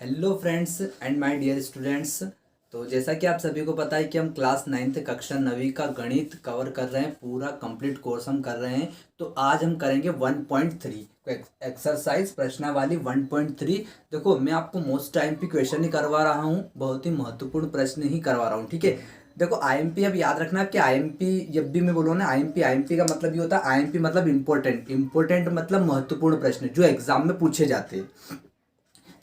Hello friends and my dear students. तो जैसा कि आप सभी को पता है कि हम क्लास 9th कक्षा 9वीं का गणित कवर कर रहे हैं, पूरा कंप्लीट कोर्स हम कर रहे हैं। तो आज हम करेंगे 1.3 एक्सरसाइज प्रश्नावली 1.3। देखो, मैं आपको मोस्ट टाइम पे क्वेश्चन ही करवा रहा हूँ, बहुत ही महत्वपूर्ण प्रश्न ही करवा रहा हूँ, ठीक है। देखो, आईएमपी अब याद रखना कि आईएमपी जब भी मैं बोलूँ ना, आईएमपी आईएमपी का मतलब ये होता है, आईएमपी मतलब इम्पोर्टेंट, इंपॉर्टेंट मतलब महत्वपूर्ण प्रश्न जो एग्जाम में पूछे जाते हैं।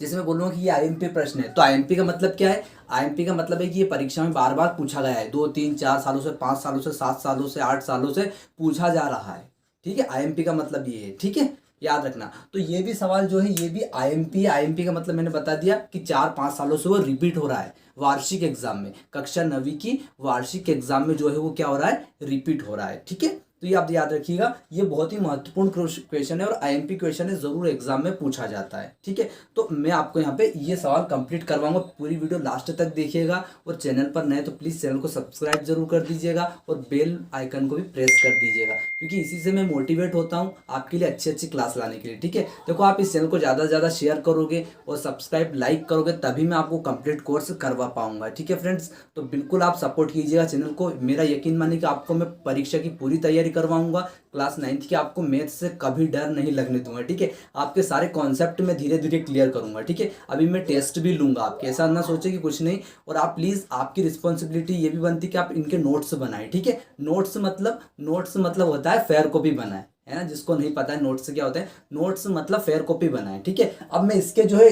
जैसे मैं बोलूँगा कि ये आईएमपी प्रश्न है, तो आईएमपी का मतलब क्या है? आईएमपी का मतलब है कि ये परीक्षा में बार बार पूछा गया है, 2 3 4 सालों से, 5 सालों से, 7 सालों से, 8 सालों से पूछा जा रहा है, ठीक है। आईएमपी का मतलब ये है, ठीक है, याद रखना। तो ये भी सवाल जो है ये भी आईएमपी है। आईएमपी का मतलब मैंने बता दिया कि 4 5 सालों से वो रिपीट हो रहा है वार्षिक एग्जाम में, कक्षा 9वीं की वार्षिक एग्जाम में जो है वो क्या हो रहा है, रिपीट हो रहा है, ठीक है। तो ये आप याद रखिएगा, ये बहुत ही महत्वपूर्ण क्वेश्चन है और आईएमपी क्वेश्चन है, जरूर एग्जाम में पूछा जाता है, ठीक है। तो मैं आपको यहाँ पे ये सवाल कंप्लीट करवाऊंगा, पूरी वीडियो लास्ट तक देखिएगा। और चैनल पर नए तो प्लीज़ चैनल को सब्सक्राइब जरूर कर दीजिएगा और बेल आइकन को भी प्रेस कर दीजिएगा, क्योंकि इसी से मैं मोटिवेट होता हूँ आपके लिए अच्छी अच्छी क्लास लाने के लिए, ठीक है। देखो, आप इस चैनल को ज़्यादा से ज़्यादा शेयर करोगे और सब्सक्राइब लाइक करोगे तभी मैं आपको कंप्लीट कोर्स करवा पाऊंगा, ठीक है फ्रेंड्स। तो बिल्कुल आप सपोर्ट कीजिएगा चैनल को। मेरा यकीन मानिए कि आपको मैं परीक्षा की पूरी तैयारी करवाऊंगा। क्लास 9th की आपको मैथ से कभी डर नहीं लगने दूंगा, ठीक है। आपके सारे कॉन्सेप्ट मैं धीरे धीरे क्लियर करूंगा, ठीक है। अभी मैं टेस्ट भी लूंगा आपके, ऐसा ना सोचे कि कुछ नहीं। और आप प्लीज़, आपकी रिस्पॉन्सिबिलिटी ये भी बनती है कि आप इनके नोट्स बनाएं, ठीक है। नोट्स मतलब होता है फेयर कॉपी बनाए, है ना। जिसको नहीं पता है नोट्स क्या होता है, नोट्स मतलब फेयर कॉपी बनाए, ठीक है। अब मैं इसके जो है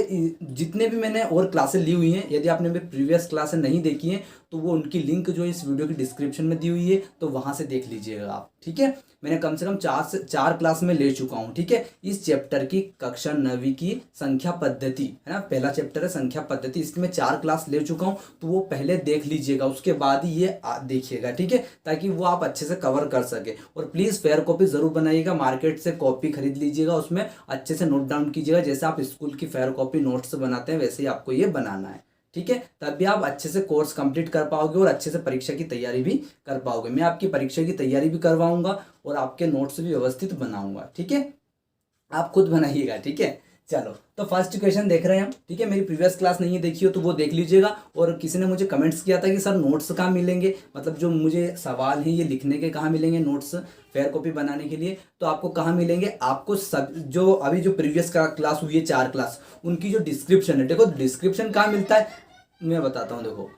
जितने भी मैंने और क्लासेस ली हुई हैं, यदि आपने मेरी प्रीवियस क्लासेस नहीं देखी हैं तो वो उनकी लिंक जो है इस वीडियो की डिस्क्रिप्शन में दी हुई है, तो वहां से देख लीजिएगा आप, ठीक है। मैंने कम से कम 4 क्लास में ले चुका हूँ, ठीक है। इस चैप्टर की कक्षा 9वीं की संख्या पद्धति, है ना, पहला चैप्टर है संख्या पद्धति, इसकी मैं 4 क्लास ले चुका हूँ। तो वो पहले देख लीजिएगा, उसके बाद ही ये देखिएगा, ठीक है, ताकि वो आप अच्छे से कवर कर सके। और प्लीज़ फेयर कॉपी जरूर बनाइएगा, मार्केट से कॉपी खरीद लीजिएगा, उसमें अच्छे से नोट डाउन कीजिएगा। जैसे आप स्कूल की फेयर कॉपी नोट्स बनाते हैं वैसे ही आपको ये बनाना है, ठीक है। तभी आप अच्छे से कोर्स कंप्लीट कर पाओगे और अच्छे से परीक्षा की तैयारी भी कर पाओगे। मैं आपकी परीक्षा की तैयारी भी करवाऊंगा और आपके नोट्स भी व्यवस्थित बनाऊंगा, ठीक है। आप खुद बनाइएगा, ठीक है। चलो, तो फर्स्ट क्वेश्चन देख रहे हैं हम, ठीक है। मेरी प्रीवियस क्लास नहीं देखी हो तो वो देख लीजिएगा। और किसी ने मुझे कमेंट्स किया था कि सर नोट्स कहाँ मिलेंगे, मतलब जो मुझे सवाल है ये लिखने के कहाँ मिलेंगे नोट्स फेयर कॉपी बनाने के लिए। तो आपको कहाँ मिलेंगे, आपको सब जो अभी जो प्रीवियस क्लास हुई है 4 क्लास, उनकी जो डिस्क्रिप्शन है, देखो डिस्क्रिप्शन कहाँ मिलता है मैं बताता हूँ। देखो,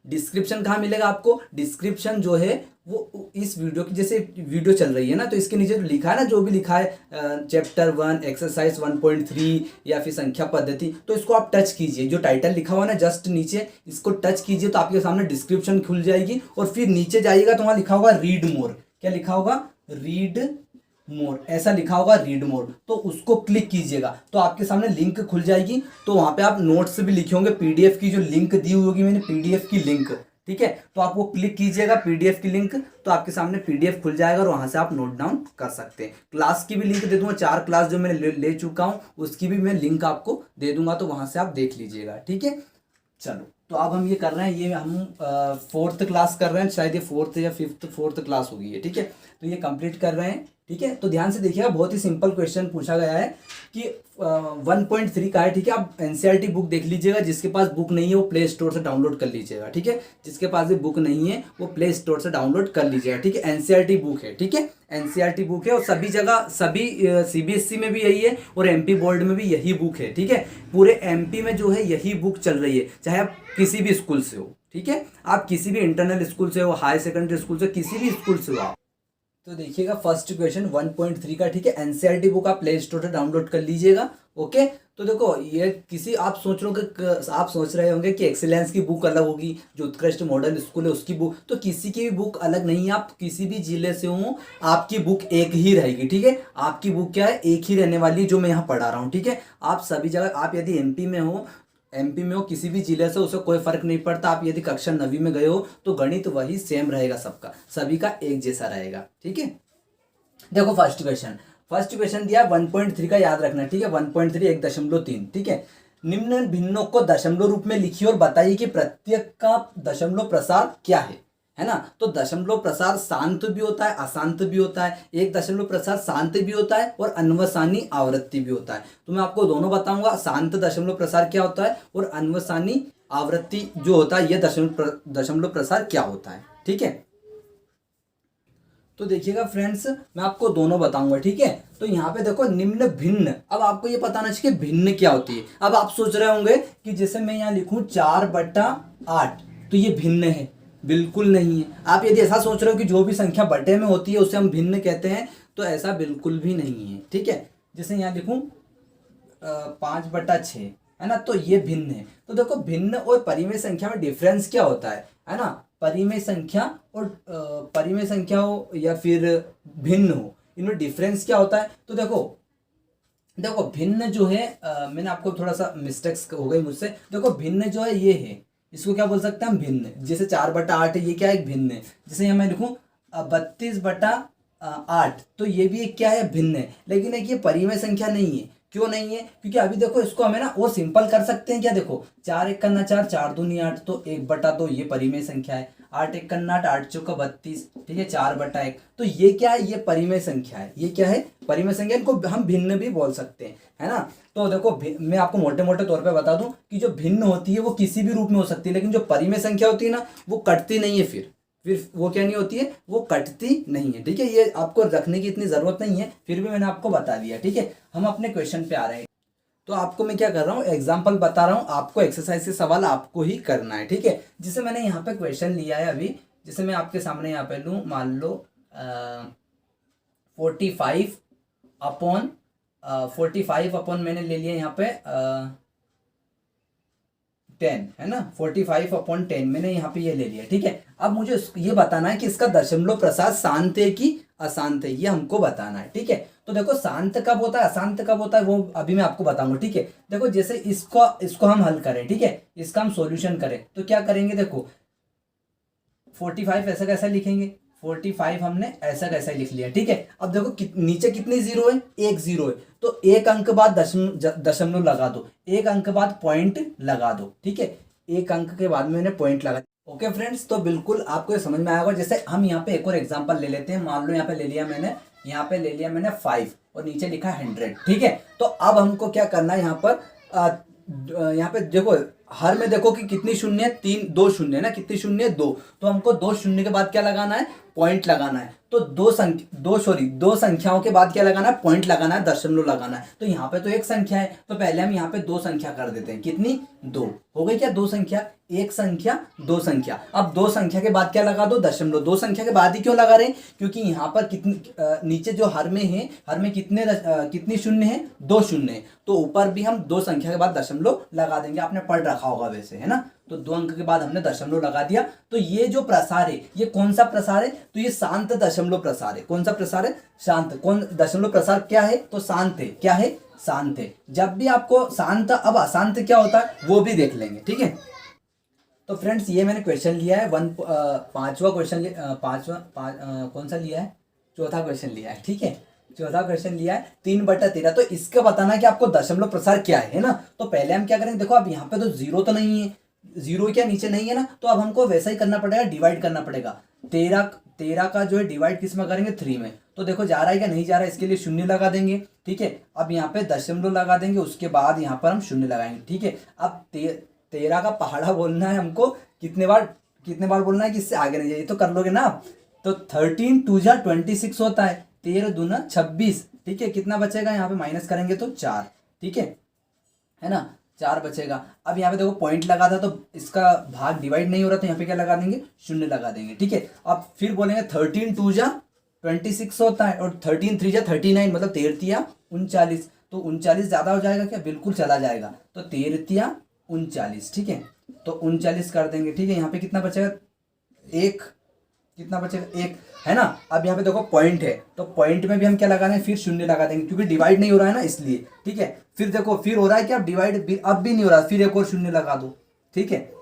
डिस्क्रिप्शन कहाँ मिलेगा आपको, डिस्क्रिप्शन जो है वो इस वीडियो की, जैसे वीडियो चल रही है ना, तो इसके नीचे जो लिखा है ना, जो भी लिखा है चैप्टर 1 एक्सरसाइज 1.3 या फिर संख्या पद्धति, तो इसको आप टच कीजिए। जो टाइटल लिखा हुआ है ना जस्ट नीचे, इसको टच कीजिए तो आपके सामने डिस्क्रिप्शन खुल जाएगी। और फिर नीचे जाइएगा तो वहाँ लिखा होगा रीड मोर। क्या लिखा होगा, रीड मोर, ऐसा लिखा होगा रीड मोर। तो उसको क्लिक कीजिएगा तो आपके सामने लिंक खुल जाएगी। तो वहां पे आप नोट्स भी लिखे होंगे, पीडीएफ की जो लिंक दी हुई होगी मैंने, पीडीएफ की लिंक, ठीक है। तो आप वो क्लिक कीजिएगा पीडीएफ की लिंक, तो आपके सामने पीडीएफ खुल जाएगा और वहां से आप नोट डाउन कर सकते हैं। क्लास की भी लिंक दे दूंगा, 4 क्लास जो मैंने ले चुका हूं उसकी भी मैं लिंक आपको दे दूंगा, तो वहां से आप देख लीजिएगा, ठीक है। चलो, तो अब हम ये कर रहे हैं, ये हम 4th क्लास कर रहे हैं, शायद ये 4th या 4th क्लास होगी है, ठीक है। तो ये कंप्लीट कर रहे हैं, ठीक है। तो ध्यान से देखिएगा, बहुत ही सिंपल क्वेश्चन पूछा गया है कि 1.3 का है, ठीक है। आप एनसीईआरटी बुक देख लीजिएगा, जिसके पास बुक नहीं है वो प्ले स्टोर से डाउनलोड कर लीजिएगा, ठीक है। जिसके पास भी बुक नहीं है वो प्ले स्टोर से डाउनलोड कर लीजिएगा, ठीक है। एनसीईआरटी बुक है, ठीक है, एनसीईआरटी बुक है। और सभी जगह, सभी सीबीएसई में भी यही है और एमपी बोर्ड में भी यही बुक है, ठीक है। पूरे एमपी में जो है यही बुक चल रही है, चाहे आप किसी भी स्कूल से हो, ठीक है। आप किसी भी इंटरनल स्कूल से हो, हाई सेकेंडरी स्कूल से, किसी भी स्कूल से हो आप। तो देखिएगा फर्स्ट क्वेश्चन 1.3 का, ठीक है। एनसीईआरटी बुक आप प्ले स्टोर से डाउनलोड कर लीजिएगा, ओके। तो देखो, ये किसी आप सोच रहे होंगे कि एक्सीलेंस की बुक अलग होगी, जो उत्कृष्ट मॉडल स्कूल है उसकी बुक, तो किसी की भी बुक अलग नहीं है। आप किसी भी जिले से हो, आपकी बुक एक ही रहेगी, ठीक है। आपकी बुक क्या है, एक ही रहने वाली, जो मैं यहाँ पढ़ा रहा हूँ, ठीक है। आप सभी जगह, आप यदि एमपी में हो, किसी भी जिले से, उसे कोई फर्क नहीं पड़ता। आप यदि कक्षा 9वीं में गए हो तो गणित वही सेम रहेगा, सबका, सभी का एक जैसा रहेगा, ठीक है। देखो, फर्स्ट क्वेश्चन दिया 1.3 का, याद रखना, ठीक है। 1.3 1.3, ठीक है। निम्न भिन्नों को दशमलव रूप में लिखिए और बताइए कि प्रत्येक का दशमलव प्रसार क्या है। है ना। तो दशमलव प्रसार शांत भी होता है, अशांत भी होता है। एक दशमलव प्रसार शांत भी होता है और अन्वसानी आवृत्ति भी होता है। तो मैं आपको दोनों बताऊंगा, शांत दशमलव प्रसार क्या होता है और अन्वसानी आवृत्ति जो होता है, यह दशमलव प्रसार क्या होता है। ठीक है, तो देखिएगा फ्रेंड्स, मैं आपको दोनों बताऊंगा। ठीक है, तो यहाँ पे देखो निम्न भिन्न, अब आपको ये पता ना चाहिए भिन्न क्या होती है। अब आप सोच रहे होंगे कि जैसे मैं यहाँ लिखूं 4/8 तो ये भिन्न है, बिल्कुल नहीं है। आप यदि ऐसा सोच रहे हो कि जो भी संख्या बटे में होती है उसे हम भिन्न कहते हैं, तो ऐसा बिल्कुल भी नहीं है। ठीक है, जैसे यहाँ लिखूं 5/6 है ना, तो ये भिन्न है। तो देखो भिन्न और परिमेय संख्या में डिफरेंस क्या होता है ना। परिमेय संख्या और परिमेय संख्या हो या फिर भिन्न हो, इनमें डिफरेंस क्या होता है। तो देखो भिन्न जो है, मैंने आपको थोड़ा सा मिस्टेक्स हो गई मुझसे। देखो भिन्न जो है ये है, इसको क्या बोल सकते हैं हम, भिन्न। जैसे 4/8 है, ये क्या है, एक भिन्न है। जैसे यहाँ मैं लिखूं 32/8 तो ये भी एक क्या है, भिन्न है। लेकिन एक ये परिमेय संख्या नहीं है। क्यों नहीं है, क्योंकि अभी देखो इसको हमें ना और सिंपल कर सकते हैं। क्या देखो 4 1 करना 4, 4 दूनी 8 तो 1/2 ये परिमेय संख्या है। 8 1 करना 8, 8 चौका 32, ठीक है, 4/1। तो ये क्या है, ये परिमेय संख्या है। ये क्या है, परिमेय संख्या। इनको हम भिन्न भी बोल सकते हैं, है ना। तो देखो मैं आपको मोटे मोटे तौर पे बता दूं कि जो भिन्न होती है वो किसी भी रूप में हो सकती है, लेकिन जो परिमेय संख्या होती है ना वो कटती नहीं है। फिर वो क्या नहीं होती है, वो कटती नहीं है। ठीक है, ये आपको रखने की इतनी जरूरत नहीं है, फिर भी मैंने आपको बता दिया। ठीक है, हम अपने क्वेश्चन पे आ रहे हैं। तो आपको मैं क्या कर रहा हूँ, एग्जाम्पल बता रहा हूँ, आपको एक्सरसाइज से सवाल आपको ही करना है। ठीक है, जिसे मैंने यहाँ पे क्वेश्चन लिया है अभी, जिसे मैं आपके सामने यहाँ पे लूँ, मान लो 45 अपॉन मैंने ले लिया यहाँ पे 10, है ना। 45/10 मैंने यहाँ पे ये ले लिया। ठीक है, अब मुझे ये बताना है कि इसका दशमलव प्रसार शांत है कि अशांत है, ये हमको बताना है। ठीक है, तो देखो शांत कब होता है, अशांत कब होता है, वो अभी मैं आपको बताऊंगा। ठीक है, देखो जैसे इसको हम हल करें, ठीक है, इसका हम सॉल्यूशन करें तो क्या करेंगे। देखो 45 ऐसा कैसा लिखेंगे, 45 हमने ऐसा कैसा लिख लिया। ठीक है, अब देखो नीचे कितनी जीरो है, एक जीरो है। तो एक अंक बाद दशमलव लगा दो, एक अंक बाद पॉइंट लगा दो। ठीक है, एक अंक के बाद मैंने पॉइंट लगा। ओके फ्रेंड्स, तो बिल्कुल आपको ये समझ में आएगा। जैसे हम यहाँ पे एक और एग्जांपल ले लेते हैं। मान लो यहाँ पे ले लिया मैंने 5 और नीचे लिखा 100। ठीक है, तो अब हमको क्या करना है, यहाँ पे देखो हर में देखो कि कितनी शून्य है, 2 शून्य है ना, कितनी शून्य है, 2। तो हमको 2 शून्य के बाद क्या लगाना है, पॉइंट लगाना है। तो दो संख्याओं के बाद क्या लगाना है, पॉइंट लगाना है, दशमलव लगाना है। तो यहाँ पे तो एक संख्या है, तो पहले हम यहाँ पे 2 संख्या कर देते हैं। कितनी, 2 हो गई क्या, 2 संख्या, एक संख्या 2 संख्या। अब 2 संख्या के बाद क्या लगा दो, दशमलव। 2 संख्या के बाद ही क्यों लगा रहे हैं, क्योंकि यहाँ पर नीचे जो हर में है, हर में कितनी शून्य है, 2 शून्य है। तो ऊपर भी हम 2 संख्या के बाद दशमलव लगा देंगे, आपने पढ़ रखा होगा वैसे, है ना। तो 2 अंक के बाद हमने दशमलव लगा दिया। तो ये जो प्रसार है, ये कौन सा प्रसार है, तो ये शांत दशमलव प्रसार है। कौन सा प्रसार है, शांत। कौन दशमलव प्रसार क्या है, तो शांत है। क्या है, शांत है। जब भी आपको शांत, अब अशांत क्या होता है वो भी देख लेंगे। ठीक है, तो फ्रेंड्स ये मैंने क्वेश्चन लिया है, पांचवा क्वेश्चन, कौन सा लिया है, चौथा क्वेश्चन लिया है। ठीक है, चौथा क्वेश्चन लिया है 3/13। तो इसका बताना है कि आपको दशमलव प्रसार क्या है ना। तो पहले हम क्या करेंगे, देखो अब यहाँ पे तो जीरो तो नहीं है, जीरो क्या नीचे नहीं है ना, तो अब हमको वैसा ही करना पड़ेगा, डिवाइड करना पड़ेगा। 13 का जो है डिवाइड किस में करेंगे, 3 में। तो देखो जा रहा है क्या नहीं जा रहा है, इसके लिए शून्य लगा देंगे। ठीक है, अब यहाँ पे दशमलव लगा देंगे, उसके बाद यहाँ पर हम शून्य लगाएंगे। ठीक है, अब 13 का पहाड़ा बोलना है हमको, कितने बार बोलना है कि इससे आगे नहीं जाइए, तो कर लोगे ना आप। तो 13 2 जा 26 होता है, 13 दूना 26। ठीक है, कितना बचेगा, यहाँ पे माइनस करेंगे तो 4। ठीक है ना, 4 बचेगा। अब यहाँ पे देखो पॉइंट लगा था तो इसका भाग डिवाइड नहीं हो रहा, तो यहाँ पे क्या लगा देंगे, शून्य लगा देंगे। ठीक है, अब फिर बोलेंगे 13 2 जा 26 होता है, और 13 3 जा 39, मतलब 13 39। तो 39 ज्यादा हो जाएगा क्या, बिल्कुल चला जाएगा। तो 13 39। ठीक है, तो 39 कर देंगे। ठीक है, यहाँ पे कितना बचेगा, एक, कितना बचेगा, एक, है ना। अब यहाँ पे देखो पॉइंट है, तो पॉइंट में भी हम क्या लगा देंगे, फिर शून्य लगा देंगे, क्योंकि डिवाइड नहीं हो रहा है ना, इसलिए। ठीक है, फिर देखो फिर हो रहा है क्या, अब डिवाइड अब भी नहीं हो रहा, फिर एक और शून्य लगा दो। ठीक है,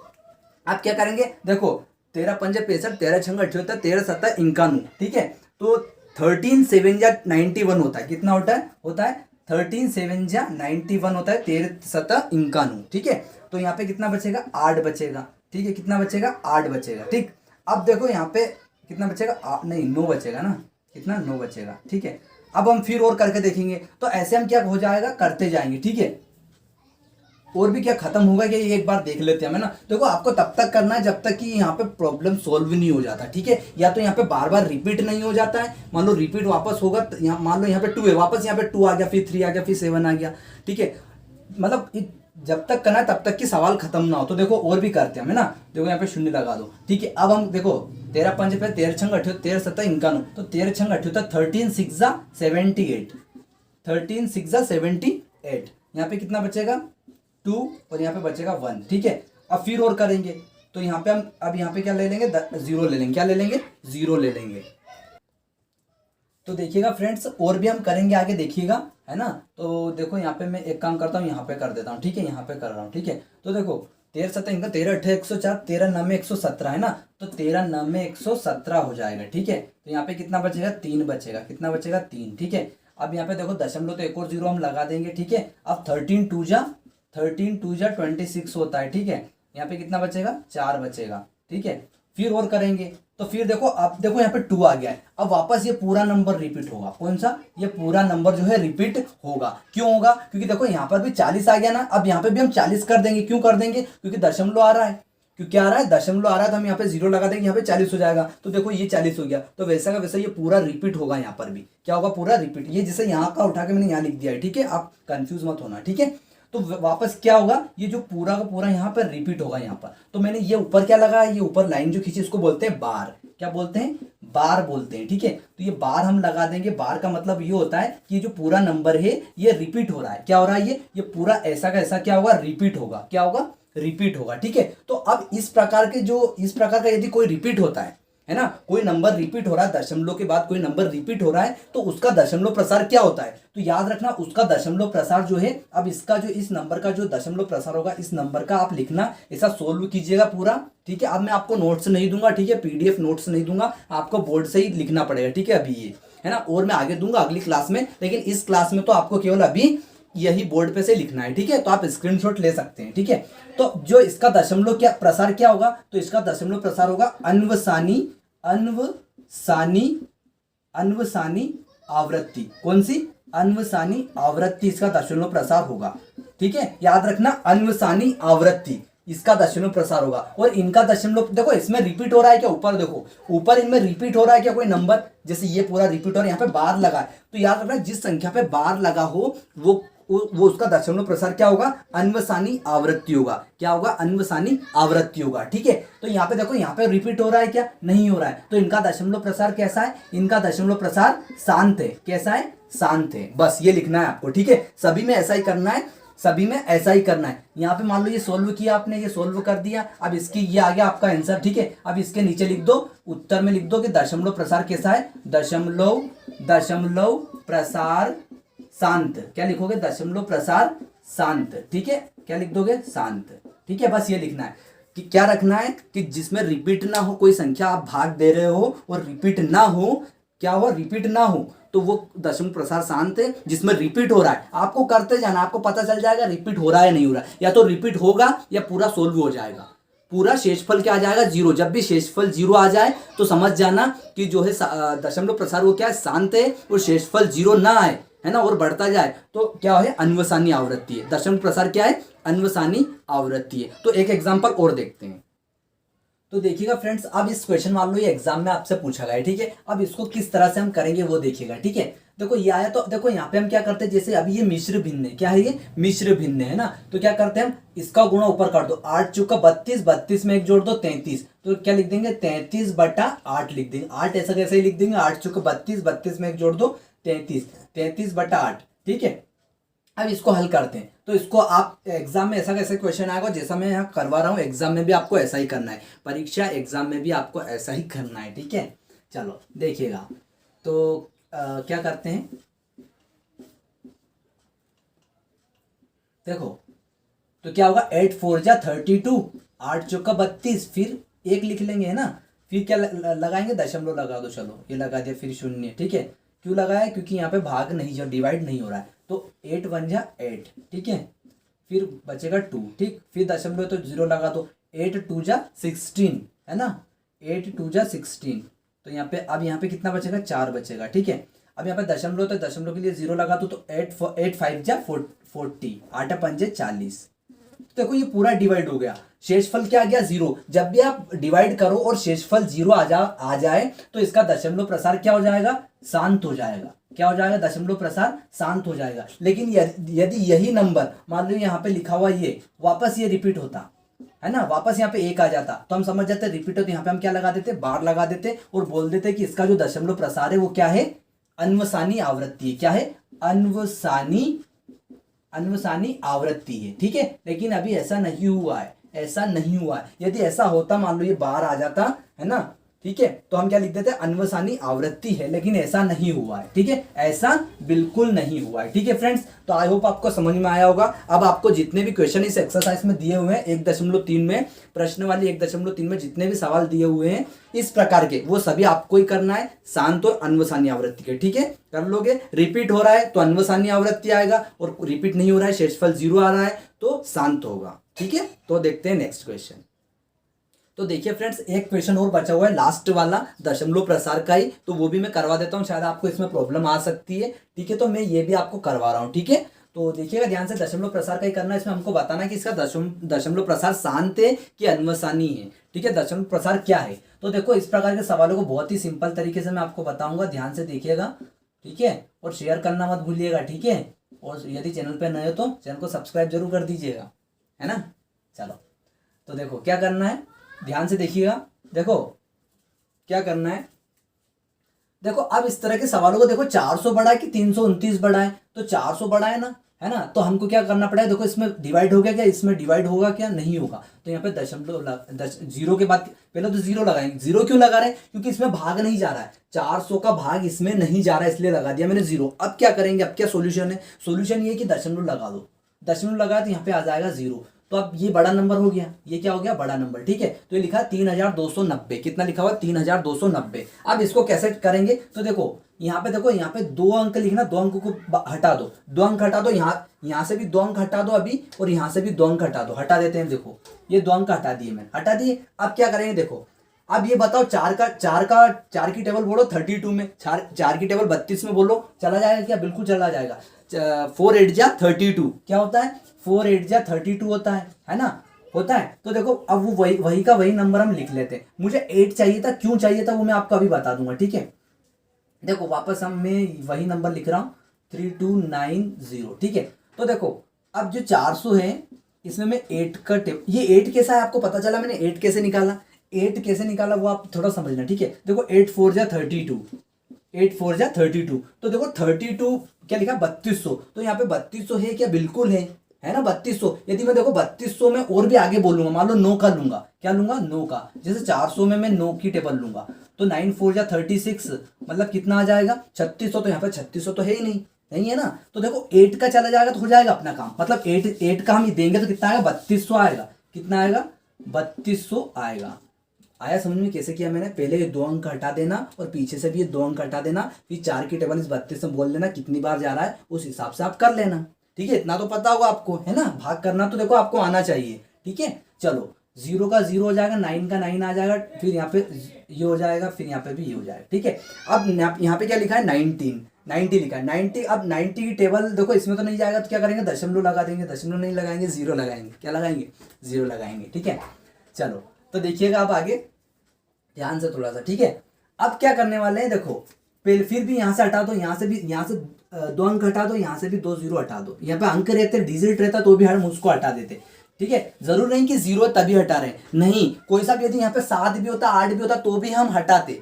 आप क्या करेंगे, देखो 13 5 65, 13 6 78, 13 7 51। ठीक है, तो 13 7 जा 91 होता है, कितना होता है 13 7 जा 91 होता है, 13 7 51। ठीक है, तो यहाँ पे कितना बचेगा, 8 बचेगा। ठीक है, कितना बचेगा, 8 बचेगा। ठीक, अब देखो यहाँ पे कितना बचेगा, नहीं 9 बचेगा ना, कितना 9 बचेगा, ठीक है। अब हम फिर और करके देखेंगे, तो ऐसे हम क्या हो जाएगा करते जाएंगे, ठीक है। और भी क्या खत्म होगा कि ये एक बार देख लेते हैं, है ना। देखो आपको तब तक करना है जब तक कि यहाँ पे प्रॉब्लम सॉल्व नहीं हो जाता, ठीक है। या तो यहाँ पे बार बार रिपीट नहीं हो जाता है, मान लो रिपीट वापस होगा, यहाँ मान लो यहाँ पे 2 है, वापस यहाँ पे 2 आ गया, फिर 3 आ गया, फिर 7 आ गया, ठीक है। मतलब जब तक करना है तब तक कि सवाल खत्म ना हो। तो देखो और भी करते हैं, है ना। देखो यहाँ पे शून्य लगा दो, ठीक है। अब हम देखो 13 पंजे पे 13 छंग 78, 13 सत्ता 51, तो 13 छंग 78, 13 6 जा 78, 13 6 जा 78। यहाँ पे कितना बचेगा 2 और यहाँ पे बचेगा 1, ठीक है। अब फिर और करेंगे, तो यहाँ पे हम अब यहाँ पे क्या ले लेंगे, 0 ले लेंगे, क्या ले लेंगे 0 ले लेंगे। तो देखिएगा फ्रेंड्स और भी हम करेंगे आगे, देखिएगा, है ना। तो देखो यहाँ पे मैं एक काम करता हूँ, यहाँ पे कर देता हूँ, ठीक है, यहाँ पे कर रहा हूँ, ठीक है। तो देखो 13 सत्ता इनका 13 अट्ठे 104, 13 9 में 117, है ना। तो 13 9 में 117 हो जाएगा, ठीक है। तो यहाँ पे कितना बचेगा 3 बचेगा, कितना बचेगा 3, ठीक है। अब यहाँ पे देखो दशमलव तो एक और 0 हम लगा देंगे, ठीक है। अब 13 2 जा 26 होता है, ठीक है। यहाँ पे कितना बचेगा 4 बचेगा, ठीक है। फिर और करेंगे, तो फिर देखो अब देखो यहाँ पे 2 आ गया है, अब वापस ये पूरा नंबर रिपीट होगा, कौन सा, ये पूरा नंबर जो है रिपीट होगा। क्यों होगा, क्योंकि देखो यहाँ पर भी 40 आ गया ना, अब यहाँ पे भी हम 40 कर देंगे, क्यों कर देंगे, क्योंकि दशमलव आ रहा है, क्योंकि आ रहा है दशमलव आ रहा है, तो हम यहाँ पे 0 लगा देंगे, यहाँ पे 40 हो जाएगा। तो देखो ये 40 हो गया, तो वैसा का वैसा ये पूरा रिपीट होगा, यहाँ पर भी क्या होगा पूरा रिपीट। ये जैसे यहाँ का उठा के मैंने यहाँ लिख दिया है, ठीक है, आप कंफ्यूज मत होना, ठीक है। तो वापस क्या होगा, ये जो पूरा का पूरा यहाँ पर रिपीट होगा यहाँ पर। तो मैंने ये ऊपर क्या लगाया, ये ऊपर लाइन जो खींची इसको बोलते हैं बार, क्या बोलते हैं, बार बोलते हैं, ठीक है। तो ये बार हम लगा देंगे, बार का मतलब ये होता है कि ये जो पूरा नंबर है ये रिपीट हो रहा है, क्या हो रहा है, ये पूरा ऐसा का ऐसा क्या होगा रिपीट होगा, क्या होगा रिपीट होगा, ठीक है। तो अब इस प्रकार का यदि कोई रिपीट होता है ना, कोई नंबर रिपीट हो रहा है, दशमलव के बाद कोई नंबर रिपीट हो रहा है, तो उसका दशमलव प्रसार क्या होता है, तो याद रखना उसका दशमलव प्रसार जो है, अब इसका जो इस नंबर का जो दशमलव प्रसार होगा, इस नंबर का आप लिखना, ऐसा सोल्व कीजिएगा पूरा, ठीक है। अब मैं आपको नोट्स नहीं दूंगा, ठीक है, पीडीएफ नोट्स नहीं दूंगा, आपको बोर्ड से ही लिखना पड़ेगा, ठीक है, अभी ये, है ना। और मैं आगे दूंगा अगली क्लास में, लेकिन इस क्लास में तो आपको केवल अभी यही बोर्ड पे से लिखना है, ठीक है। तो आप स्क्रीनशॉट ले सकते हैं, ठीक है। तो जो इसका दशमलव क्या प्रसार क्या होगा, तो इसका दशमलव प्रसार होगा अन्वसानी आवृत्ति, कौन सी, अन्वसानी आवृत्ति, इसका दशमलव प्रसार होगा, ठीक है। याद रखना अन्वसानी आवृत्ति इसका दशमलव प्रसार होगा। और इनका दशमलव देखो इसमें रिपीट हो रहा है क्या, ऊपर देखो ऊपर इनमें रिपीट हो रहा है क्या कोई नंबर, जैसे ये पूरा रिपीट हो रहा है, यहाँ पे बार लगा है, तो याद रखना जिस संख्या पे बार लगा हो वो उसका दशमलव प्रसार क्या होगा, अन्वसानी आवृत्ति होगा, क्या होगा, अन्वसानी आवृत्ति होगा, ठीक है। तो यहाँ पे देखो यहाँ पे रिपीट हो रहा है क्या, नहीं हो रहा है, तो इनका दशमलव प्रसार कैसा है, इनका दशमलव प्रसार शांत है, कैसा है, शांत है, बस ये लिखना है आपको, ठीक है। सभी में ऐसा ही करना है, सभी में ऐसा ही करना है। यहाँ पे मान लो ये सोल्व किया आपने, ये सोल्व कर दिया, अब इसकी ये आ गया आपका आंसर, ठीक है। अब इसके नीचे लिख दो, उत्तर में लिख दो कि दशमलव प्रसार कैसा है, दशमलव प्रसार शांत, क्या लिखोगे, दशमलव प्रसार शांत, ठीक है, क्या लिख दोगे, शांत, ठीक है। बस ये लिखना है कि क्या रखना है कि जिसमें रिपीट ना हो, कोई संख्या आप भाग दे रहे हो और रिपीट ना हो, क्या हो, रिपीट ना हो, तो वो दशमलव प्रसार शांत है। जिसमें रिपीट हो रहा है आपको करते जाना, आपको पता चल जाएगा रिपीट हो रहा है नहीं हो रहा है, या तो रिपीट होगा या पूरा सोल्व हो जाएगा, पूरा शेषफल क्या आ जाएगा 0। जब भी शेषफल 0 आ जाए तो समझ जाना कि जो है दशमलव प्रसार वो क्या है, शांत है, और शेषफल 0 ना आए, है ना, और बढ़ता जाए तो क्या है, अन्वसानी आवृत्ति है। दशमलव प्रसार क्या है, अन्वसानी आवृत्ति है। तो एक एग्जांपल और देखते हैं। तो देखिएगा फ्रेंड्स, अब इस क्वेश्चन मान लो ये एग्जाम में आपसे पूछा गया है, ठीक है। अब इसको किस तरह से हम करेंगे वो देखिएगा, ठीक है। देखो ये आया, तो देखो यहाँ पे हम क्या करते हैं, जैसे अभी ये मिश्र भिन्न है, क्या है ये मिश्र भिन्न है ना, तो क्या करते हैं हम इसका गुणा ऊपर कर दो, 8 चौका 32, 32 में 1 जोड़ दो 33, तो क्या लिख देंगे 33/8 लिख देंगे, 8 ऐसा कैसे ही लिख देंगे, 8 चौका 32, 32 में 1 जोड़ दो 33, 33/8, ठीक है। अब इसको हल करते हैं, तो इसको आप एग्जाम में ऐसा कैसे क्वेश्चन आएगा, जैसा मैं यहाँ करवा रहा हूँ एग्जाम में भी आपको ऐसा ही करना है, परीक्षा एग्जाम में भी आपको ऐसा ही करना है, ठीक है। चलो देखिएगा, तो क्या करते हैं, देखो तो क्या होगा, 8 4 जा 32, 8 चौका 32, फिर 1 लिख लेंगे, है ना, फिर क्या लगाएंगे, दशमलव लगा दो, चलो ये लगा दिया, फिर 0, ठीक है। क्यों लगाया, क्योंकि यहाँ पे भाग नहीं, जो डिवाइड नहीं हो रहा है, तो 8 1 जा 8, ठीक है, फिर बचेगा 2, ठीक, फिर दशमलव तो 0 लगा दो, 8 2 जा 16, है ना, 8 2 जा 16, तो यहाँ पे अब यहाँ पे कितना बचेगा, 4 बचेगा। ठीक है, अब यहाँ पे दशमलव, तो दशमलव के लिए 0 लगा दो, तो 8 5 जा 40, 8 पंजे 40। तो देखो ये पूरा डिवाइड हो गया, शेषफल क्या आ गया, 0। जब भी आप डिवाइड करो और शेषफल 0 आ जाए तो इसका दशमलव प्रसार क्या हो जाएगा, शांत हो जाएगा। क्या हो जाएगा, दशमलव प्रसार शांत हो जाएगा। लेकिन यदि यही नंबर मान लो यहाँ पे लिखा हुआ ये वापस ये रिपीट होता है ना, वापस यहाँ पे 1 आ जाता, तो हम समझ जाते रिपीट हो, तो यहाँ पे हम क्या लगा देते, बार लगा देते और बोल देते कि इसका जो दशमलव प्रसार है वो क्या है, अन्वसानी आवृत्ति है। क्या है, अन्वसानी आवृत्ति है। ठीक है, लेकिन अभी ऐसा नहीं हुआ है, ऐसा नहीं हुआ है। यदि ऐसा होता, मान लो ये बार आ जाता है ना, ठीक है, तो हम क्या लिख देते, अन्वसानी आवृत्ति है, लेकिन ऐसा नहीं हुआ है। ठीक है, ऐसा बिल्कुल नहीं हुआ है। ठीक है फ्रेंड्स, तो आई होप आपको समझ में आया होगा। अब आपको जितने भी क्वेश्चन इस एक्सरसाइज में दिए हुए हैं 1.3 में, प्रश्न वाली 1.3 में जितने भी सवाल दिए हुए हैं इस प्रकार के, वो सभी आपको ही करना है, शांत और अन्वसानी आवृत्ति के। ठीक है, कर लोगे। रिपीट हो रहा है तो अन्वसानी आवृत्ति आएगा, और रिपीट नहीं हो रहा है, शेषफल 0 आ रहा है तो शांत होगा। ठीक है, तो देखते हैं नेक्स्ट क्वेश्चन। तो देखिए फ्रेंड्स, एक क्वेश्चन और बचा हुआ है लास्ट वाला दशमलव प्रसार का ही, तो वो भी मैं करवा देता हूँ, शायद आपको इसमें प्रॉब्लम आ सकती है। ठीक है, तो मैं ये भी आपको करवा रहा हूँ। ठीक है, तो देखिएगा ध्यान से, दशमलव प्रसार का ही करना है। इसमें हमको बताना है कि इसका दशमलव प्रसार शांत है कि अन्वसानी है। ठीक है, दशमलव प्रसार क्या है। तो देखो इस प्रकार के सवालों को बहुत ही सिंपल तरीके से मैं आपको बताऊंगा, ध्यान से देखिएगा। ठीक है, और शेयर करना मत भूलिएगा। ठीक है, और यदि चैनल पर नए हो तो चैनल को सब्सक्राइब जरूर कर दीजिएगा, है ना। चलो, तो देखो क्या करना है, ध्यान से देखिएगा। देखो क्या करना है, देखो अब इस तरह के सवालों को देखो, 400 बड़ा है कि 329 बड़ा है, तो 400 बड़ा है ना, है ना, तो हमको क्या करना पड़ेगा, देखो इसमें डिवाइड हो गया क्या, इसमें डिवाइड होगा क्या, नहीं होगा। तो यहाँ पे दशमलव 0 के बाद पहले तो 0 लगाएंगे। 0 क्यों लगा रहे हैं, क्योंकि इसमें भाग नहीं जा रहा है, 400 का भाग इसमें नहीं जा रहा है, इसलिए लगा दिया मैंने 0। अब क्या करेंगे, अब क्या सोल्यूशन है, सोल्यूशन ये कि दशमलव लगा दो, दशमलव लगाया तो यहाँ पे आ जाएगा 0। तो अब ये बड़ा नंबर हो गया, ये क्या हो गया, बड़ा नंबर। ठीक है, तो ये लिखा 3290, कितना लिखा हुआ, 3290। अब इसको कैसे करेंगे, तो देखो यहाँ पे, देखो यहाँ पे 2 अंक लिखना, 2 अंक को हटा दो, 2 अंक हटा दो, यहाँ से भी 2 अंक हटा दो अभी, और यहाँ से भी 2 अंक हटा दो, हटा देते हैं। देखो ये 2 अंक हटा दिए मैंने, हटा दिए। अब क्या करेंगे, देखो अब ये बताओ, 4 की टेबल बोलो 32 में, 4 की टेबल 32 में बोलो, चला जाएगा क्या, बिल्कुल चला जाएगा। 4 8 जा 32, क्या होता है, 4 8 जा 32 होता है ना, होता है। तो देखो अब वो वही का वही नंबर हम लिख लेते हैं। मुझे 8 चाहिए था, क्यों चाहिए था वो मैं आपको अभी बता दूंगा। ठीक है, देखो वापस मैं वही नंबर लिख रहा हूँ, 3290। ठीक है, तो देखो अब जो 400 है इसमें मैं 8 का टेबल, ये 8 कैसा है आपको पता चला, मैंने 8 कैसे निकाला, 8 कैसे निकाला वो आप थोड़ा समझना। ठीक है, देखो 8 4 जा 32, 8 4 जा 32, तो देखो 32 क्या लिखा, 3200, तो यहाँ पे 3200 है क्या, बिल्कुल है ना 3200। यदि मैं देखो 3200 में और भी आगे बोलूंगा, मान लो 9 का लूंगा, क्या लूंगा, 9 का, जैसे 400 में मैं 9 की टेबल लूंगा, तो 9 4 जा 36, मतलब कितना आ जाएगा, 3600। तो यहाँ पे 3600 तो है ही नहीं है ना, तो देखो 8 का चला जाएगा तो हो जाएगा अपना काम, मतलब 8 का हम देंगे तो कितना आएगा, 3200 आएगा। कितना आएगा, 3200 आएगा। आया समझ में कैसे किया मैंने, पहले ये 2 अंक हटा देना और पीछे से भी ये 2 अंक हटा देना, फिर 4 की टेबल इस 32 में बोल देना कितनी बार जा रहा है, उस हिसाब से आप कर लेना। ठीक है, इतना तो पता होगा आपको, है ना, भाग करना तो देखो आपको आना चाहिए। ठीक है, चलो 0 का 0 हो जाएगा, 9 का 9 आ जाएगा, फिर यहाँ पे ये हो जाएगा, फिर यहाँ पे भी ये हो जाएगा। ठीक है, अब यहाँ पे क्या लिखा है, 90 लिखा है, 90। अब 90 की टेबल देखो इसमें तो नहीं जाएगा, तो क्या करेंगे, दशमलव लगा देंगे, दशमलव नहीं लगाएंगे, 0 लगाएंगे, क्या लगाएंगे, 0 लगाएंगे। ठीक है, चलो तो देखिएगा अब आगे ध्यान से थोड़ा सा। ठीक है, अब क्या करने वाले हैं, देखो फिर भी यहाँ से हटा दो, यहाँ से 2 अंक हटा दो, यहाँ से भी 2 0 हटा दो। यहाँ पे अंक रहते, डिजिट रहता तो भी हम उसको हटा देते। ठीक है, जरूर नहीं कि 0 तभी हटा रहे, नहीं, कोई सा भी यदि यहाँ पे 7 भी होता, 8 भी होता तो भी हम हटाते,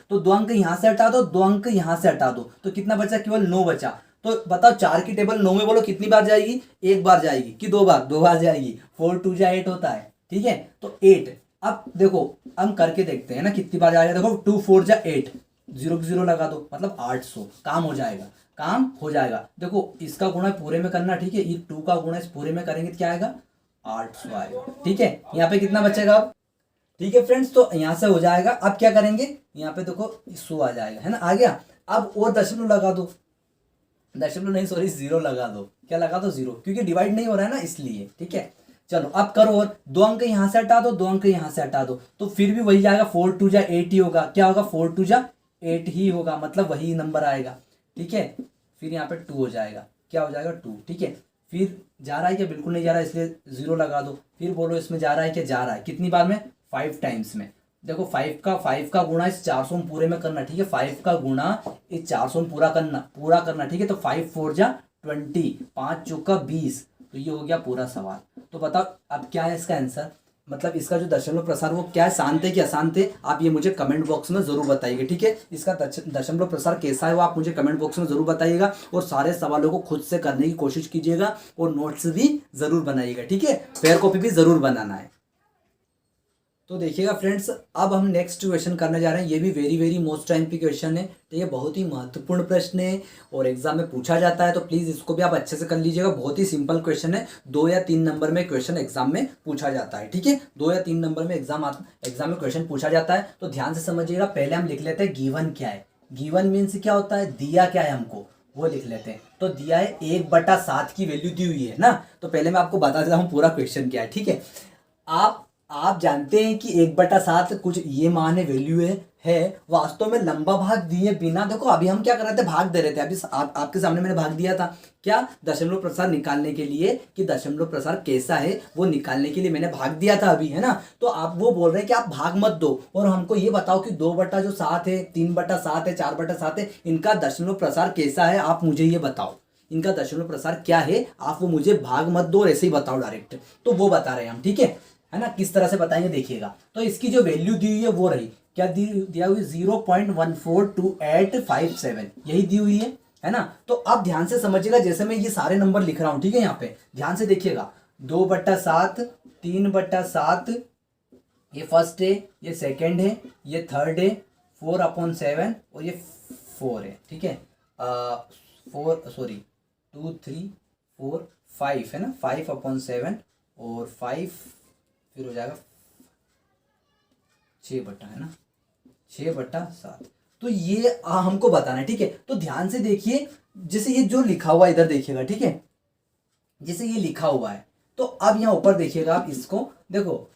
तो 2 अंक यहाँ से हटा दो, 2 अंक यहाँ से हटा दो, तो कितना बचा, केवल 9 बचा। तो बताओ 4 की टेबल 9 में बोलो कितनी बार जाएगी, 1 बार जाएगी कि 2 बार, 2 बार जाएगी। 4 2 जा 8 होता है। ठीक है, तो 8। अब देखो हम करके देखते हैं ना कितनी बार जाएगा, देखो 2 4 जा 8, 0 0 लगा दो, मतलब 800, काम हो जाएगा। देखो इसका गुणा पूरे में करना, ठीक है, ये 2 का गुणा इस पूरे में करेंगे तो क्या आएगा, 800 आएगा। ठीक है, यहाँ पे कितना बचेगा अब, ठीक है फ्रेंड्स, तो यहाँ से हो जाएगा। अब क्या करेंगे, यहाँ पे देखो 100 आ जाएगा, है ना, आ गया। अब और दशमलव लगा दो, दशमलव नहीं सॉरी 0 लगा दो, क्या लगा दो, 0, क्योंकि डिवाइड नहीं हो रहा है ना इसलिए। ठीक है, चलो अब करो, और 2 अंक यहाँ से हटा दो, 2 अंक यहाँ से हटा दो, तो फिर भी वही जाएगा, 4 2 8 ही होगा। क्या होगा, 4 2 8 ही होगा, मतलब वही नंबर आएगा। ठीक है, फिर यहाँ पे 2 हो जाएगा, क्या हो जाएगा 2। ठीक है, फिर जा रहा है क्या, बिल्कुल नहीं जा रहा है, इसलिए 0 लगा दो। फिर बोलो इसमें जा रहा है क्या, जा रहा है, कितनी बार में, 5 टाइम्स में। देखो 5 का गुणा इस 400 में पूरे में करना। ठीक है, 5 का गुणा इस 400 में पूरा करना। ठीक है, तो 5 4 जा 20, 5 चौका 20, तो ये हो गया पूरा सवाल। तो बताओ अब क्या है इसका आंसर, मतलब इसका जो दशमलव प्रसार वो क्या है, शांत है कि अशांत है, आप ये मुझे कमेंट बॉक्स में जरूर बताइएगा। ठीक है, इसका दशमलव प्रसार कैसा है वो आप मुझे कमेंट बॉक्स में जरूर बताइएगा, और सारे सवालों को खुद से करने की कोशिश कीजिएगा, और नोट्स भी जरूर बनाइएगा। ठीक है, फेयर कॉपी भी जरूर बनाना है। तो देखिएगा फ्रेंड्स, अब हम नेक्स्ट क्वेश्चन करने जा रहे हैं। ये भी वेरी वेरी मोस्ट टाइम की क्वेश्चन है, तो ये बहुत ही महत्वपूर्ण प्रश्न है और एग्जाम में पूछा जाता है, तो प्लीज़ इसको भी आप अच्छे से कर लीजिएगा। बहुत ही सिंपल क्वेश्चन है, 2 या 3 नंबर में क्वेश्चन एग्जाम में पूछा जाता है। ठीक है, 2 या 3 नंबर में एग्जाम में क्वेश्चन पूछा जाता है, तो ध्यान से समझिएगा। पहले हम लिख लेते हैं गिवन क्या है। गिवन मीन्स क्या होता है, दिया क्या है हमको, वो लिख लेते हैं। तो दिया है 1/7 की वैल्यू दी हुई है ना, तो पहले मैं आपको बता देता हूँ पूरा क्वेश्चन क्या है। ठीक है, आप जानते हैं कि 1/7 कुछ ये मान है, वैल्यू है वास्तव में लंबा भाग दिए बिना। देखो अभी हम क्या कर रहे थे, भाग दे रहे थे। अभी आपके सामने मैंने भाग दिया था, क्या, दशमलव प्रसार निकालने के लिए, कि दशमलव प्रसार कैसा है वो निकालने के लिए मैंने भाग दिया था अभी, है ना। तो आप वो बोल रहे हैं कि आप भाग मत दो और हमको ये बताओ कि 2/7 है, 3/7 है, 4/7 है, इनका दशमलव प्रसार कैसा है, आप मुझे ये बताओ। इनका दशमलव प्रसार क्या है, आप वो मुझे भाग मत दो और ऐसे ही बताओ डायरेक्ट। तो वो बता रहे हैं हम। ठीक है ना, किस तरह से बताएंगे देखिएगा। तो इसकी जो वैल्यू दी हुई है वो रही, क्या दिया हुई, 0.142857, यही दी हुई है ना। तो अब ध्यान से समझिएगा, जैसे मैं ये सारे नंबर लिख रहा हूं। ठीक है, यहाँ पे ध्यान से देखिएगा, 2/7, 3/7, ये फर्स्ट है, ये सेकंड है, ये थर्ड है, 4/7 और ये 4 है। ठीक है, 2 3 4 5 है ना, 5/7 और 5 फिर हो जाएगा 6 है ना, 6/7। तो ये हमको बताना है। ठीक है, तो ध्यान से देखिए, जैसे ये जो लिखा हुआ है इधर देखिएगा। ठीक है, जैसे ये लिखा हुआ है, तो अब यहाँ ऊपर देखिएगा आप, इसको देखो,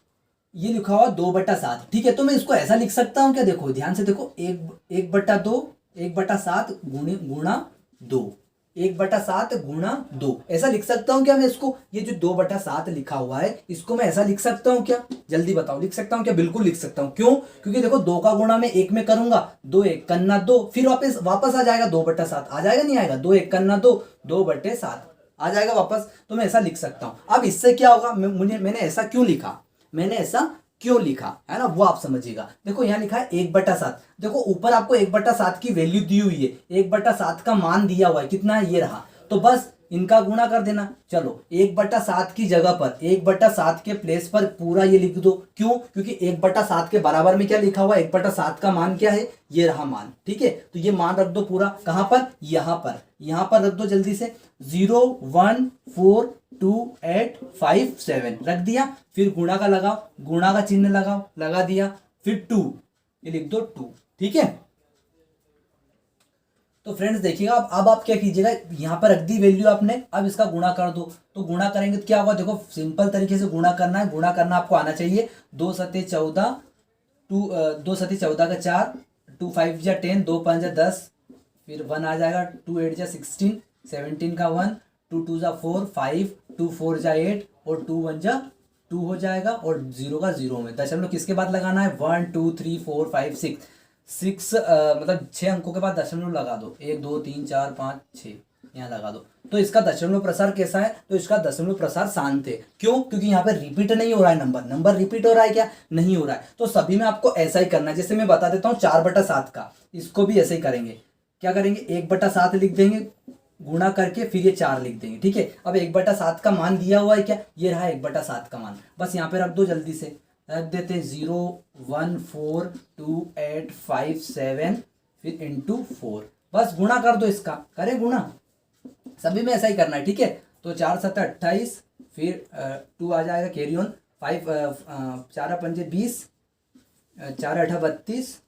ये लिखा हुआ 2/7। ठीक है, तो मैं इसको ऐसा लिख सकता हूँ क्या, देखो ध्यान से देखो, 1/2, 1/7 गुणा 2, 1/7 गुणा 2, ऐसा लिख सकता हूँ क्या मैं इसको। ये जो 2/7 लिखा हुआ है, इसको मैं ऐसा लिख सकता हूँ क्या, जल्दी बताओ, लिख सकता हूँ क्या, बिल्कुल लिख सकता हूँ। क्यों, क्योंकि देखो 2 का गुणा मैं 1 में करूंगा, 2 1 कन्ना 2, फिर वापस आ जाएगा 2/7, आ जाएगा नहीं आएगा, 2 1 कन्ना 2, 2/7 आ जाएगा वापस। तो मैं ऐसा लिख सकता हूं। अब इससे क्या होगा, मैंने ऐसा क्यों लिखा, मैंने ऐसा क्यों लिखा है ना, वो आप समझिएगा। देखो यहाँ लिखा है 1/7, देखो ऊपर आपको 1/7 की वैल्यू दी हुई है, 1/7 का मान दिया हुआ है, कितना है, ये रहा। तो बस इनका गुणा कर देना। चलो 1/7 की जगह पर, 1/7 के प्लेस पर पूरा ये लिख दो। क्यों, क्योंकि 1/7 के बराबर में क्या लिखा हुआ है, 1/7 का मान क्या है, ये रहा मान। ठीक है, तो ये मान रख दो पूरा, कहां पर, यहां पर रख दो जल्दी से, 0.142857 रख दिया। फिर गुणा का लगाओ, गुणा का चिन्ह लगाओ, लगा दिया, फिर 2, ये लिख दो 2। ठीक है, तो फ्रेंड्स देखिएगा, अब आप क्या कीजिएगा, यहां पर रख दी वैल्यू आपने, अब इसका गुणा कर दो। तो गुणा करेंगे तो क्या होगा, देखो सिंपल तरीके से गुणा करना है, गुणा करना आपको आना चाहिए। 2 सत्ते 14, 2 सत्ते 14 का 4, 2 5 जा 10, 2 5 जा 10, फिर 1 आ जाएगा, 2 8 जा 16, 17 का 1, 2 2 जा 4, 5, 2 4 जा 8 और 2 1 जा 2 हो जाएगा, और 0 का 0 में दशमलव किसके बाद लगाना है, 1 2 3 4 5 6 मतलब 6 अंकों के बाद दशमलव लगा दो, 1 2 3 4 5 6 यहाँ लगा दो। तो इसका दशमलव प्रसार कैसा है, तो इसका दशमलव प्रसार शांत है। क्यों, क्योंकि यहाँ पे रिपीट नहीं हो रहा है, नंबर रिपीट हो रहा है क्या, नहीं हो रहा है। तो सभी में आपको ऐसा ही करना है, जैसे मैं बता देता हूँ 4/7 का, इसको भी ऐसे ही करेंगे। क्या करेंगे, 1/7 लिख देंगे गुणा करके, फिर ये 4 लिख देंगे। ठीक है, अब 1/7 का मान दिया हुआ है क्या, ये रहा 1/7 का मान, बस यहाँ पे रख दो जल्दी से, रख देते 0.142857 फिर इंटू 4, बस गुणा कर दो इसका, करें गुणा, सभी में ऐसा ही करना है। ठीक है, तो 4 7 28, फिर 2 आ जाएगा, कैरी ऑन, 5 4 5 20, 4 8 32,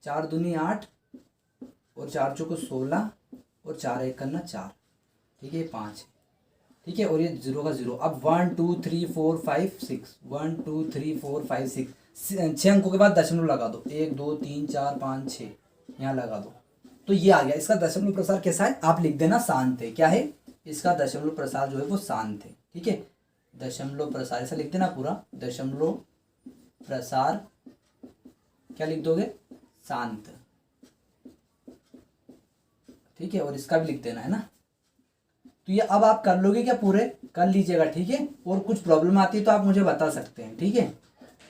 4 दूनी 8 और 4 चौको 16 और 4 1 करना 4। ठीक है, 5 ठीक है, और ये 0 का 0। अब 1 2 3 4 5 6, 1 2 3 4 5 6, 6 अंकों के बाद दशमलव लगा दो, 1 2 3 4 5 6, यहाँ लगा दो। तो ये आ गया। इसका दशमलव प्रसार कैसा है, आप लिख देना शांत है। क्या है इसका दशमलव प्रसार जो है वो शांत है। ठीक है, दशमलव प्रसार ऐसा लिख देना पूरा, दशमलव प्रसार क्या लिख दोगे, शांत। ठीक है, और इसका भी लिख देना है ना। तो ये अब आप कर लोगे क्या, पूरे कर लीजिएगा। ठीक है, और कुछ प्रॉब्लम आती है तो आप मुझे बता सकते हैं। ठीक है,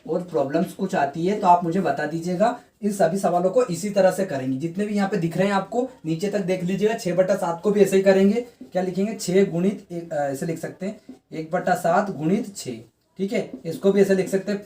और प्रॉब्लम्स कुछ आती है तो आप मुझे बता दीजिएगा। इन सभी सवालों को इसी तरह से करेंगे, जितने भी यहाँ पे दिख रहे हैं आपको नीचे तक देख लीजिएगा। 6/7 को भी ऐसे ही करेंगे। क्या लिखेंगे, 6 गुणित ऐसे लिख सकते हैं, 1/7 गुणित 6। ठीक है, इसको भी ऐसे लिख सकते हैं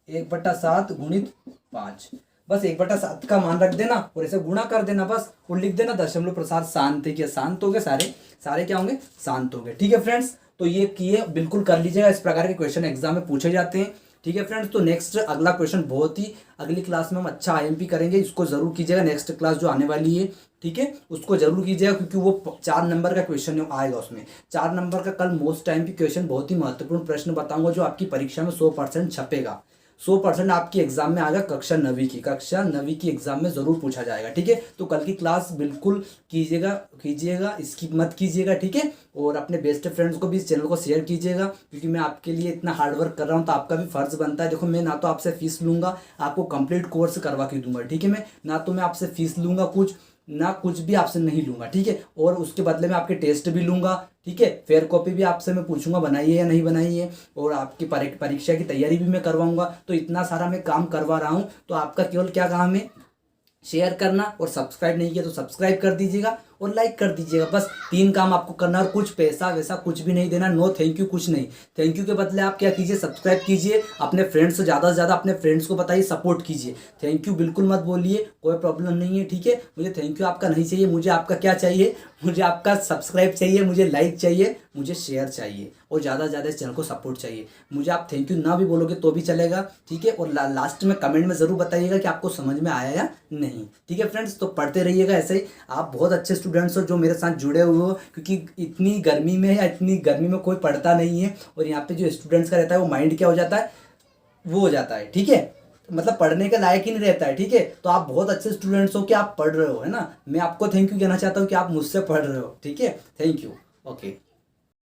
1/7 गुणित 5। बस 1/7 का मान रख देना और ऐसे गुणा कर देना बस, और लिख देना दशमलव प्रसार शांत है। क्या शांत हो गए, सारे क्या होंगे, शांत हो गए। ठीक है फ्रेंड्स, तो ये किए बिल्कुल कर लीजिएगा। इस प्रकार के क्वेश्चन एग्जाम में पूछे जाते हैं। ठीक है फ्रेंड्स, तो नेक्स्ट अगला क्वेश्चन बहुत ही अगली क्लास में हम अच्छा आईएमपी करेंगे, इसको जरूर कीजिएगा। नेक्स्ट क्लास जो आने वाली है, ठीक है, उसको जरूर कीजिएगा, क्योंकि वो 4 नंबर का क्वेश्चन आएगा। उसमें 4 नंबर का कल मोस्ट टाइम की क्वेश्चन, बहुत ही महत्वपूर्ण प्रश्न बताऊंगा, जो आपकी परीक्षा में 100% छपेगा। 100% आपकी एग्जाम में आएगा। कक्षा 9वीं की एग्जाम में जरूर पूछा जाएगा। ठीक है, तो कल की क्लास बिल्कुल कीजिएगा, स्किप मत कीजिएगा। ठीक है, और अपने बेस्ट फ्रेंड्स को भी इस चैनल को शेयर कीजिएगा, क्योंकि मैं आपके लिए इतना हार्डवर्क कर रहा हूँ, तो आपका भी फर्ज बनता है। देखो, मैं ना तो आपसे फीस लूंगा, आपको कंप्लीट कोर्स करवा के दूंगा। ठीक है, मैं ना तो मैं आपसे फीस लूंगा कुछ भी आपसे नहीं लूंगा। ठीक है, और उसके बदले में आपके टेस्ट भी लूंगा। ठीक है, फेयर कॉपी भी आपसे मैं पूछूंगा, बनाइए या नहीं बनाइए, और आपकी परीक्षा की तैयारी भी मैं करवाऊंगा। तो इतना सारा मैं काम करवा रहा हूँ, तो आपका केवल क्या काम है, शेयर करना, और सब्सक्राइब नहीं किया तो सब्सक्राइब कर दीजिएगा और लाइक कर दीजिएगा। बस 3 काम आपको करना, और कुछ पैसा वैसा कुछ भी नहीं देना। नो थैंक यू कुछ नहीं। थैंक यू के बदले आप क्या कीजिए, सब्सक्राइब कीजिए, अपने फ्रेंड्स से ज़्यादा से ज़्यादा अपने फ्रेंड्स को बताइए, सपोर्ट कीजिए। थैंक यू बिल्कुल मत बोलिए, कोई प्रॉब्लम नहीं है। ठीक है, मुझे थैंक यू आपका नहीं चाहिए, मुझे आपका क्या चाहिए, मुझे आपका सब्सक्राइब चाहिए, मुझे लाइक चाहिए, मुझे शेयर चाहिए, और ज़्यादा से ज़्यादा इस चैनल को सपोर्ट चाहिए। मुझे आप थैंक यू ना भी बोलोगे तो भी चलेगा। ठीक है, और लास्ट में कमेंट में ज़रूर बताइएगा कि आपको समझ में आया या नहीं। ठीक है फ्रेंड्स, तो पढ़ते रहिएगा ऐसे ही। आप बहुत अच्छे स्टूडेंट्स हो जो मेरे साथ जुड़े हुए हो, क्योंकि इतनी गर्मी में कोई पढ़ता नहीं है, और यहाँ पे जो स्टूडेंट्स का रहता है वो माइंड क्या हो जाता है, वो हो जाता है। ठीक है, मतलब पढ़ने के लायक ही नहीं रहता है। ठीक है, तो आप बहुत अच्छे स्टूडेंट्स हो कि आप पढ़ रहे हो, है ना। मैं आपको थैंक यू कहना चाहता हूँ कि आप मुझसे पढ़ रहे हो। ठीक है, थैंक यू। ओके।